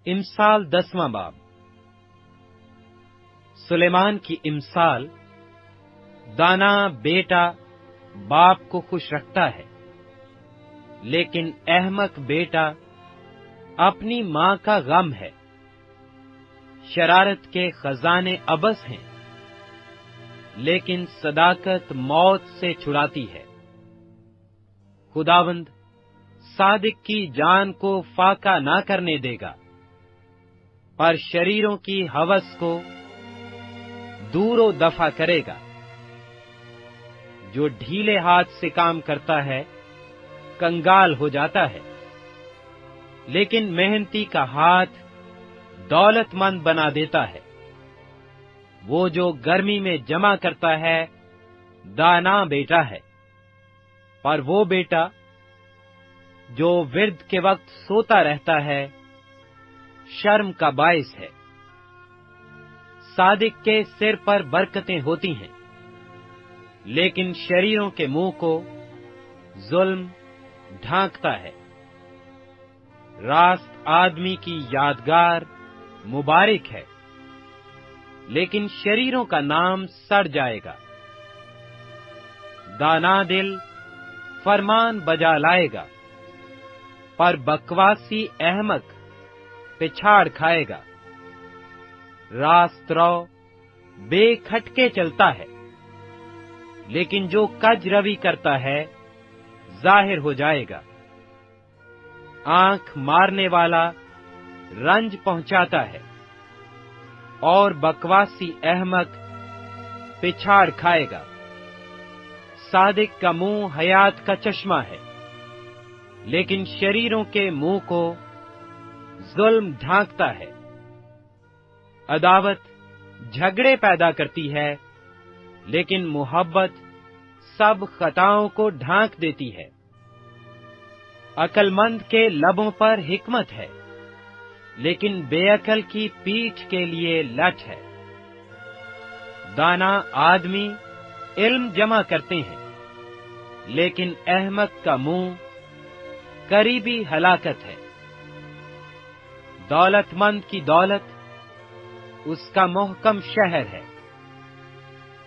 امثال 10واں باب۔ سلیمان کی امثال۔ دانا بیٹا باپ کو خوش رکھتا ہے، لیکن احمق بیٹا اپنی ماں کا غم ہے۔ شرارت کے خزانے ابس ہیں، لیکن صداقت موت سے چھڑاتی ہے۔ خداوند صادق کی جان کو فاقہ نہ کرنے دے گا، پر شریروں کی ہوس کو دور و دفع کرے گا۔ جو ڈھیلے ہاتھ سے کام کرتا ہے کنگال ہو جاتا ہے، لیکن محنتی کا ہاتھ دولت مند بنا دیتا ہے۔ وہ جو گرمی میں جمع کرتا ہے دانا بیٹا ہے، پر وہ بیٹا جو ورد کے وقت سوتا رہتا ہے شرم کا باعث ہے۔ صادق کے سر پر برکتیں ہوتی ہیں، لیکن شریروں کے منہ کو ظلم ڈھانکتا ہے۔ راست آدمی کی یادگار مبارک ہے، لیکن شریروں کا نام سڑ جائے گا۔ دانا دل فرمان بجا لائے گا، پر بکواسی احمق پچھاڑ کھائے گا۔ راست رو بے کھٹکے چلتا ہے، لیکن جو کج روی کرتا ہے ظاہر ہو جائے گا۔ آنکھ مارنے والا رنج پہنچاتا ہے، اور بکواسی احمق پچھاڑ کھائے گا۔ صادق کا منہ حیات کا چشمہ ہے، لیکن شریروں کے منہ کو ظلم ڈھانکتا ہے۔ عداوت جھگڑے پیدا کرتی ہے، لیکن محبت سب خطاؤں کو ڈھانک دیتی ہے۔ عقل مند کے لبوں پر حکمت ہے، لیکن بے عقل کی پیٹھ کے لیے لٹ ہے۔ دانا آدمی علم جمع کرتے ہیں، لیکن احمق کا منہ قریبی ہلاکت ہے۔ دولت مند کی دولت اس کا محکم شہر ہے،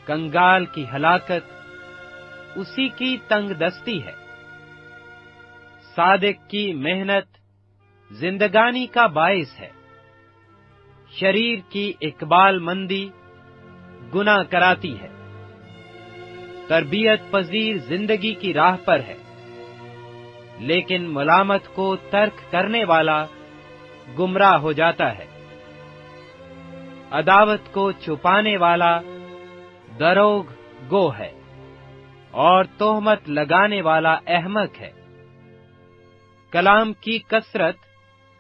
کنگال کی ہلاکت اسی کی تنگ دستی ہے۔ صادق کی محنت زندگانی کا باعث ہے، شریر کی اقبال مندی گناہ کراتی ہے۔ تربیت پذیر زندگی کی راہ پر ہے، لیکن ملامت کو ترک کرنے والا گمراہ ہو جاتا ہے۔ عداوت کو چھپانے والا دروغ گو ہے، اور تہمت لگانے والا احمق ہے۔ کلام کی کثرت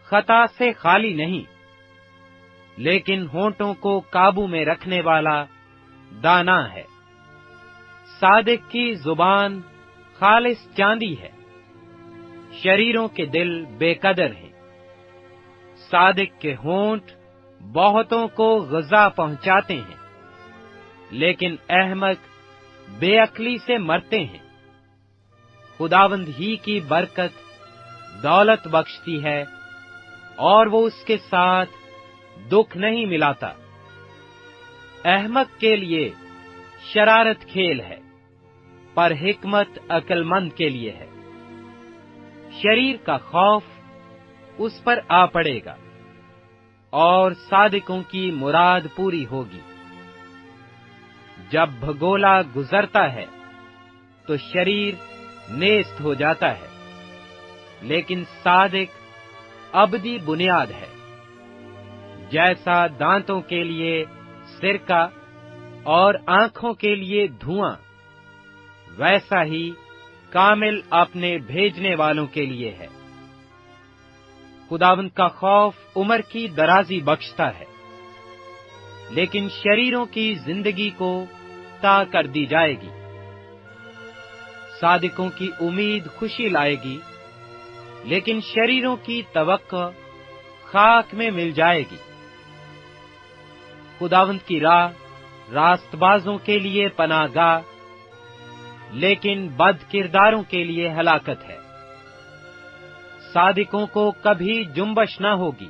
خطا سے خالی نہیں، لیکن ہونٹوں کو قابو میں رکھنے والا دانا ہے۔ صادق کی زبان خالص چاندی ہے، شریروں کے دل بے قدر ہیں۔ صادق کے ہونٹ بہتوں کو غذا پہنچاتے ہیں، لیکن احمق بے عقلی سے مرتے ہیں۔ خداوند ہی کی برکت دولت بخشتی ہے، اور وہ اس کے ساتھ دکھ نہیں ملاتا۔ احمق کے لیے شرارت کھیل ہے، پر حکمت عقل مند کے لیے ہے۔ شریر کا خوف اس پر آ پڑے گا، اور صادقوں کی مراد پوری ہوگی۔ جب بھگولا گزرتا ہے تو شریر نیست ہو جاتا ہے، لیکن صادق ابدی بنیاد ہے۔ جیسا دانتوں کے لیے سرکہ اور آنکھوں کے لیے دھواں، ویسا ہی کامل اپنے بھیجنے والوں کے لیے ہے۔ خداوند کا خوف عمر کی درازی بخشتا ہے، لیکن شریروں کی زندگی کو تا کر دی جائے گی۔ صادقوں کی امید خوشی لائے گی، لیکن شریروں کی توقع خاک میں مل جائے گی۔ خداوند کی راہ راست بازوں کے لیے پناہ گاہ، لیکن بد کرداروں کے لیے ہلاکت ہے۔ صادقوں کو کبھی جنبش نہ ہوگی،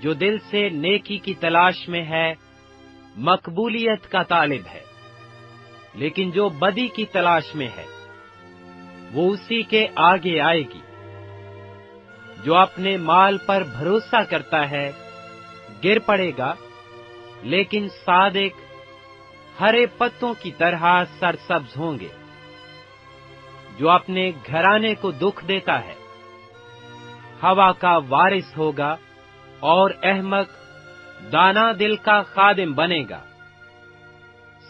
جو دل سے نیکی کی تلاش میں ہے مقبولیت کا طالب ہے، لیکن جو بدی کی تلاش میں ہے وہ اسی کے آگے آئے گی۔ جو اپنے مال پر بھروسہ کرتا ہے گر پڑے گا، لیکن صادق ہرے پتوں کی طرح سرسبز ہوں گے۔ جو اپنے گھرانے کو دکھ دیتا ہے ہوا کا وارث ہوگا، اور احمق دانا دل کا خادم بنے گا۔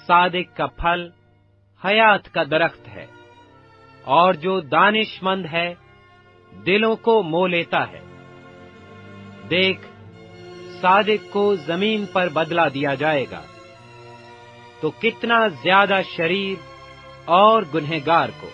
صادق کا پھل حیات کا درخت ہے، اور جو دانش مند ہے دلوں کو مو لیتا ہے۔ دیکھ، صادق کو زمین پر بدلہ دیا جائے گا، تو کتنا زیادہ شریر اور گنہگار کو۔